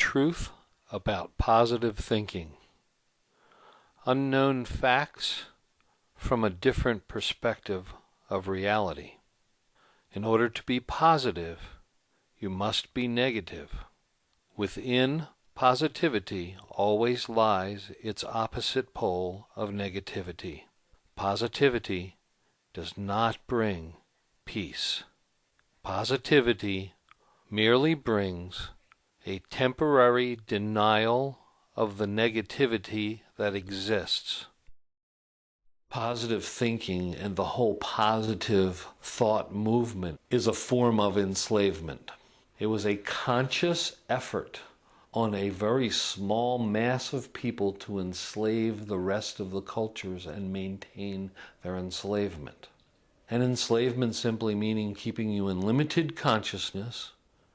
truth about positive thinking. Unknown facts from a different perspective of reality. In order to be positive, you must be negative. Within positivity always lies its opposite pole of negativity. Positivity does not bring peace. Positivity merely brings a temporary denial of the negativity that exists. Positive thinking and the whole positive thought movement is a form of enslavement. It was a conscious effort on a very small mass of people to enslave the rest of the cultures and maintain their enslavement. And enslavement simply meaning keeping you in limited consciousness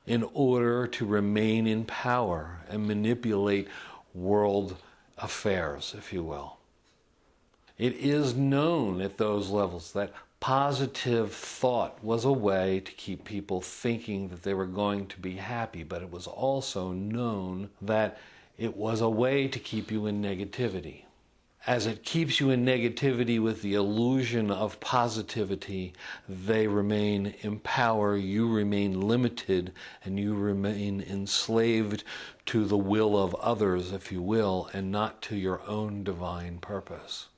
in order to remain in power and manipulate world affairs, if you will. It is known at those levels that positive thought was a way to keep people thinking that they were going to be happy, but it was also known that it was a way to keep you in negativity. As it keeps you in negativity with the illusion of positivity, they remain in power, you remain limited, and you remain enslaved to the will of others, if you will, and not to your own divine purpose.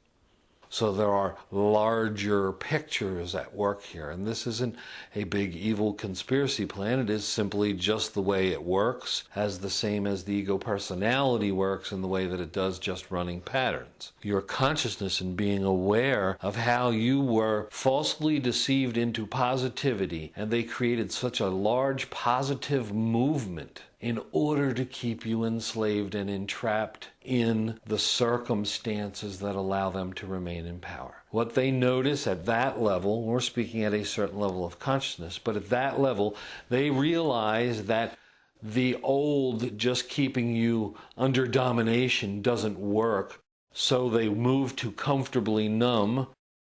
So there are larger pictures at work here, and this isn't a big evil conspiracy plan. It is simply just the way it works, as the same as the ego personality works in the way that it does just running patterns. Your consciousness and being aware of how you were falsely deceived into positivity, and they created such a large positive movement in order to keep you enslaved and entrapped in the circumstances that allow them to remain in power. What they notice at that level, we're speaking at a certain level of consciousness, but at that level, they realize that the old just keeping you under domination doesn't work, so they move to comfortably numb,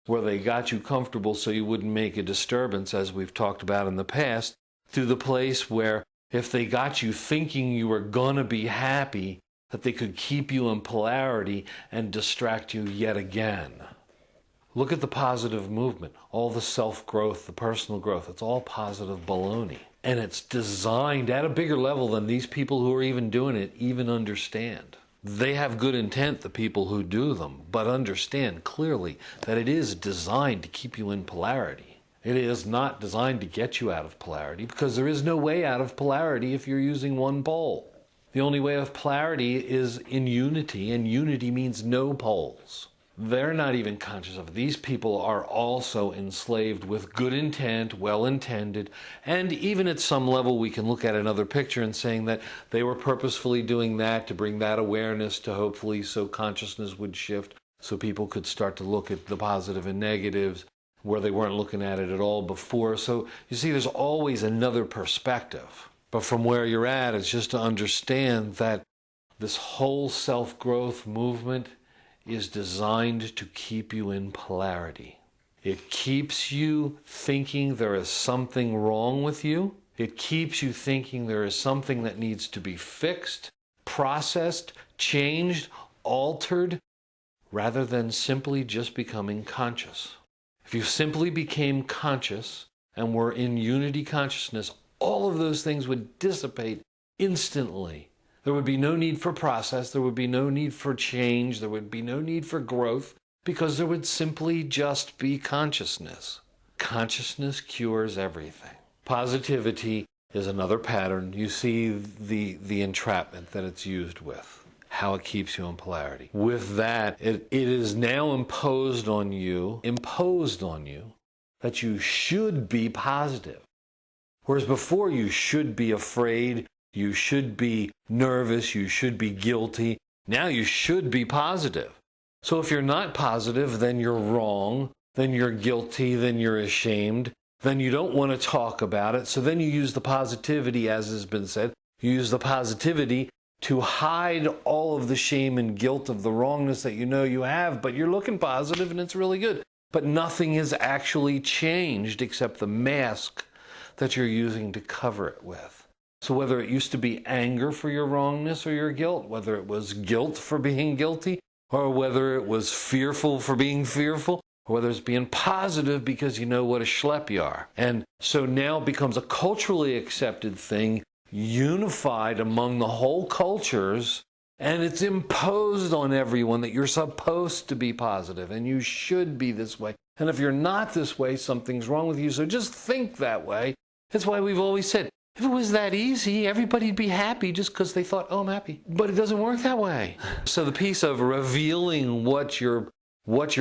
where they got you comfortable so you wouldn't make a disturbance, as we've talked about in the past, to the place where if they got you thinking you were going to be happy, that they could keep you in polarity and distract you yet again. Look at the positive movement, all the self-growth, the personal growth. It's all positive baloney. And it's designed at a bigger level than these people who are even doing it even understand. They have good intent, the people who do them, but understand clearly that it is designed to keep you in polarity. It is not designed to get you out of polarity, because there is no way out of polarity if you're using one pole. The only way of polarity is in unity, and unity means no poles. They're not even conscious of it. These people are also enslaved with good intent, well-intended, and even at some level we can look at another picture and saying that they were purposefully doing that to bring that awareness to hopefully so consciousness would shift so people could start to look at the positive and negatives where they weren't looking at it at all before. So you see, there's always another perspective. But from where you're at, it's just to understand that this whole self-growth movement is designed to keep you in polarity. It keeps you thinking there is something wrong with you. It keeps you thinking there is something that needs to be fixed, processed, changed, altered, rather than simply just becoming conscious. If you simply became conscious and were in unity consciousness, all of those things would dissipate instantly. There would be no need for process, there would be no need for change, there would be no need for growth, because there would simply just be consciousness. Consciousness cures everything. Positivity is another pattern. You see the entrapment that it's used with, how it keeps you in polarity. With that, it is now imposed on you that you should be positive. Whereas before you should be afraid, you should be nervous, you should be guilty. Now you should be positive. So if you're not positive, then you're wrong, then you're guilty, then you're ashamed, then you don't want to talk about it. So then you use the positivity, as has been said, you use the positivity to hide all of the shame and guilt of the wrongness that you know you have, but you're looking positive and it's really good. But nothing has actually changed except the mask that you're using to cover it with. So whether it used to be anger for your wrongness or your guilt, whether it was guilt for being guilty, or whether it was fearful for being fearful, or whether it's being positive because you know what a schlep you are. And so now it becomes a culturally accepted thing, unified among the whole cultures, and it's imposed on everyone that you're supposed to be positive and you should be this way. And if you're not this way, something's wrong with you. So just think that way. That's why we've always said, if it was that easy, everybody'd be happy just because they thought, oh, I'm happy. But it doesn't work that way. So the piece of revealing what you're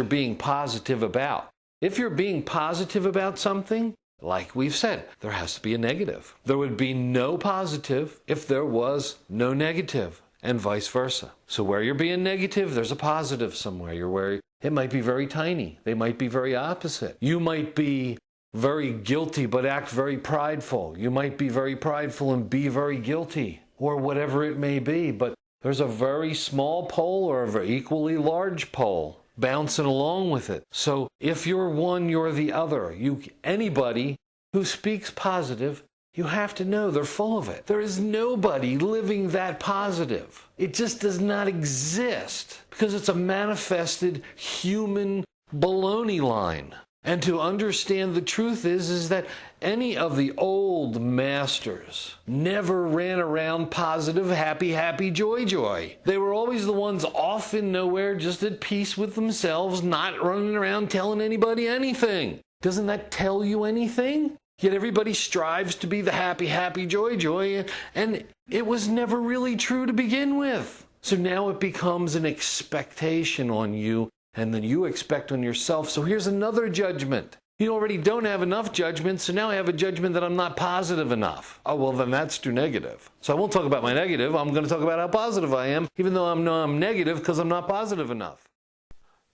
being positive about. If you're being positive about something, like we've said, there has to be a negative. There would be no positive if there was no negative, and vice versa. So where you're being negative, there's a positive somewhere. It might be very tiny. They might be very opposite. You might be very guilty but act very prideful. You might be very prideful and be very guilty, or whatever it may be. But there's a very small pole or a very equally large pole bouncing along with it. So if you're one, you're the other. Anybody who speaks positive, you have to know they're full of it. There is nobody living that positive. It just does not exist because it's a manifested human baloney line. And to understand the truth is that any of the old masters never ran around positive, happy, joy. They were always the ones off in nowhere, just at peace with themselves, not running around telling anybody anything. Doesn't that tell you anything? Yet everybody strives to be the happy, joy, and it was never really true to begin with. So now it becomes an expectation on you, and then you expect on yourself. So here's another judgment. You already don't have enough judgment, so now I have a judgment that I'm not positive enough. Oh, well, then that's too negative. So I won't talk about my negative. I'm going to talk about how positive I am, even though I'm negative because I'm not positive enough.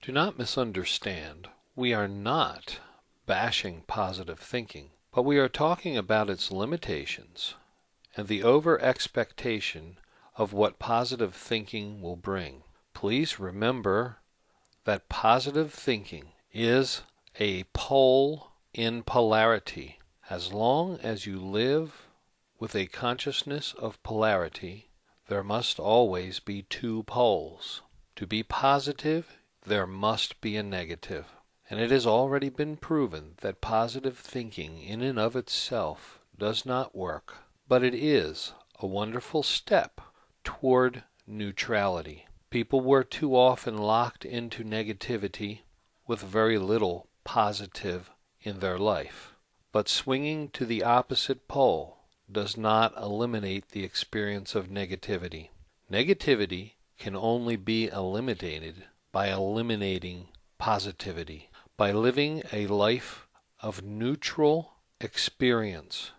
Do not misunderstand. We are not bashing positive thinking, but we are talking about its limitations and the over-expectation of what positive thinking will bring. Please remember that positive thinking is a pole in polarity. As long as you live with a consciousness of polarity, there must always be two poles. To be positive, there must be a negative. And it has already been proven that positive thinking in and of itself does not work, but it is a wonderful step toward neutrality. People were too often locked into negativity with very little positive in their life. But swinging to the opposite pole does not eliminate the experience of negativity. Negativity can only be eliminated by eliminating positivity, by living a life of neutral experience,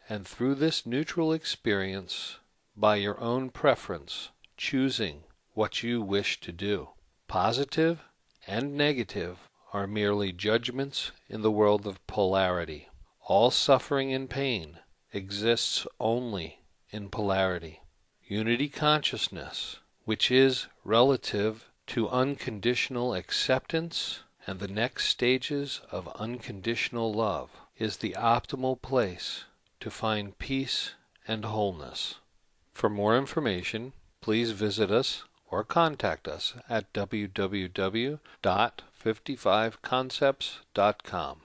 and through this neutral experience, by your own preference, choosing what you wish to do. Positive and negative are merely judgments in the world of polarity. All suffering and pain exists only in polarity. Unity consciousness, which is relative to unconditional acceptance and the next stages of unconditional love, is the optimal place to find peace and wholeness. For more information, please visit us or contact us at www.55concepts.com.